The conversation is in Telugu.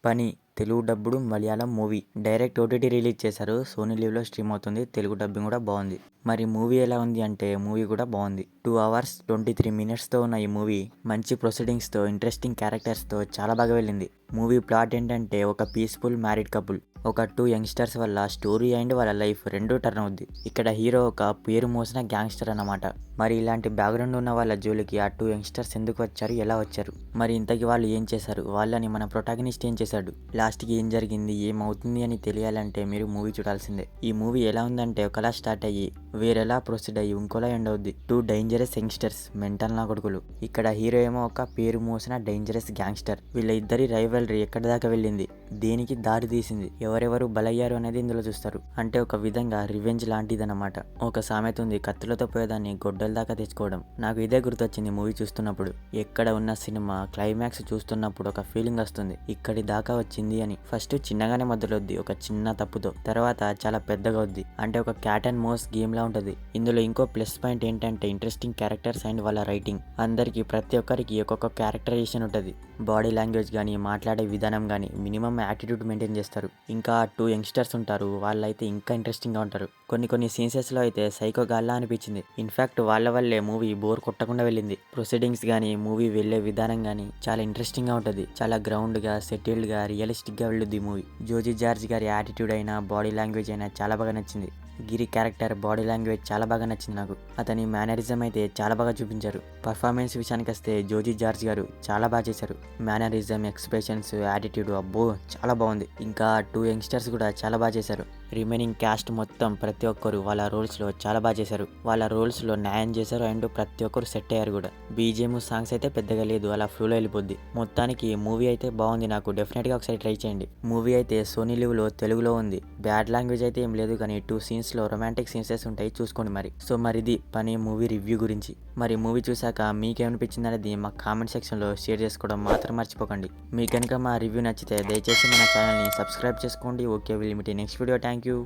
పని Telugu dubbed Malayalam movie direct OTT release చేశారు. సోనీ లివ్‌లో స్ట్రీమ్ అవుతుంది. తెలుగు డబ్బింగ్ కూడా బాగుంది. మరి మూవీ ఎలా ఉంది అంటే మూవీ కూడా బాగుంది. 2 అవర్స్ 23 మినిట్స్‌తో ఉన్న ఈ మూవీ మంచి ప్రొసీడింగ్స్‌తో ఇంట్రెస్టింగ్ క్యారెక్టర్స్‌తో చాలా బాగా వెళ్ళింది. మూవీ ప్లాట్ ఏంటంటే ఒక పీస్‌ఫుల్ మ్యారీడ్ కపుల్ ఒక 2 యంగ్‌స్టర్స్ వల్ల స్టోరీ అండ్ వాళ్ళ లైఫ్ రెండూ టర్న్ అవుద్ది. ఇక్కడ హీరో ఒక పేరు మోసిన గ్యాంగ్‌స్టర్ అన్నమాట. మరి ఇలాంటి బ్యాక్‌గ్రౌండ్ ఉన్న వాళ్ళ జోలికి ఆ 2 యంగ్‌స్టర్స్ ఎందుకు వచ్చారు? ఎలా వచ్చారు? మరి ఇంతకీ వాళ్ళు ఏం చేశారు? వాళ్ళని మన ప్రొటాగనిస్ట్ ఏం చేశాడు? లాస్ట్‌కి ఏం జరిగింది? ఏమవుతుంది అని తెలియాలంటే మీరు మూవీ చూడాల్సిందే. ఈ మూవీ ఎలా ఉందంటే ఒకలా స్టార్ట్ అయ్యి వేరేలా ప్రొసీడ్ అయ్యి ఇంకోలా ఎండ్ అవుద్ది. 2 డేంజరస్ యంగ్‌స్టర్స్ మెంటల్ నా కొడుకులు. ఇక్కడ హీరో ఏమో ఒక పేరు మోసిన డేంజరస్ గ్యాంగ్‌స్టర్. వీళ్ళ ఇద్దరి రైవల్రీ ఎక్కడి దాకా వెళ్ళింది? దేనికి దారి తీసింది? ఎవరెవరు బలయ్యారు అనేది ఇందులో చూస్తారు. అంటే ఒక విధంగా రివెంజ్ లాంటిదన్నమాట. ఒక సామెత ఉంది, కత్తులతో పోయేదాన్ని గొడ్డల దాకా తెచ్చుకోవడం. నాకు ఇదే గుర్తొచ్చింది మూవీ చూస్తున్నప్పుడు. ఎక్కడ ఉన్న సినిమా క్లైమాక్స్ చూస్తున్నప్పుడు ఒక ఫీలింగ్ వస్తుంది, ఇక్కడి దాకా వచ్చింది అని. ఫస్ట్ చిన్నగానే మొదలవుద్ది ఒక చిన్న తప్పుతో, తర్వాత చాలా పెద్దగా అవుద్ది. అంటే ఒక క్యాట్ అండ్ మౌస్ గేమ్ లా ఉంటుంది. ఇందులో ఇంకో ప్లస్ పాయింట్ ఏంటంటే ఇంట్రెస్టింగ్ క్యారెక్టర్స్ అండ్ వాళ్ళ రైటింగ్. అందరికి ప్రతి ఒక్కరికి ఒక్కొక్క క్యారెక్టరైజేషన్ ఉంటుంది. బాడీ లాంగ్వేజ్ కానీ మాట్లాడే విధానం కానీ మినిమం యాటిట్యూడ్ మెయింటైన్ చేస్తారు. ఇంకా 2 యంగ్స్టర్స్ ఉంటారు, వాళ్ళైతే ఇంకా ఇంట్రెస్టింగ్గా ఉంటారు. కొన్ని సీన్సెస్లో అయితే సైకో గాల్లా అనిపించింది. ఇన్ఫ్యాక్ట్ వాళ్ళ వల్లే మూవీ బోర్ కొట్టకుండా వెళ్ళింది. ప్రొసీడింగ్స్ కానీ మూవీ వెళ్ళే విధానం కానీ చాలా ఇంట్రెస్టింగ్గా ఉంటుంది. చాలా గ్రౌండ్గా సెటిల్డ్గా రియలిస్టిక్గా వెళ్ళుద్ది మూవీ. జోజీ జార్జ్ గారి యాటిట్యూడ్ అయినా బాడీ లాంగ్వేజ్ అయినా చాలా బాగా నచ్చింది. గిరి క్యారెక్టర్ బాడీ లాంగ్వేజ్ చాలా బాగా నచ్చింది నాకు. అతని మేనరిజం అయితే చాలా బాగా చూపించారు. పర్ఫార్మెన్స్ విషయానికి వస్తే జోజీ జార్జ్ గారు చాలా బాగా చేశారు. మేనరిజం, ఎక్స్ప్రెషన్స్, యాటిట్యూడ్ అబ్బో చాలా బాగుంది. ఇంకా 2 యంగ్స్టర్స్ కూడా చాలా బాగా చేశారు. రిమైనింగ్ క్యాస్ట్ మొత్తం ప్రతి ఒక్కరు వాళ్ళ రోల్స్లో చాలా బాగా చేశారు. వాళ్ళ రోల్స్లో న్యాయం చేశారు అండ్ ప్రతి ఒక్కరు సెట్ అయ్యారు కూడా. బీజిఎం సాంగ్స్ అయితే పెద్దగా లేదు, అలా ఫ్లోలో వెళ్ళిపోద్ది. మొత్తానికి మూవీ అయితే బాగుంది. నాకు డెఫినెట్గా ఒకసారి ట్రై చేయండి. మూవీ అయితే సోనీ లివ్‌లో తెలుగులో ఉంది. బ్యాడ్ లాంగ్వేజ్ అయితే ఏం లేదు, కానీ 2 సీన్స్లో రొమాంటిక్ సీన్సెస్ ఉంటాయి, చూసుకోండి మరి. సో మరిది పని మూవీ రివ్యూ గురించి. మరి మూవీ చూసాక మీకేమనిపించింది అనేది మా కామెంట్ సెక్షన్లో షేర్ చేసుకోవడం మాత్రం మర్చిపోకండి. మీకు కనుక మా రివ్యూ నచ్చితే దయచేసి మన ఛానల్ని సబ్స్క్రైబ్ చేసుకోండి. Okay, will meet next video. Thank you.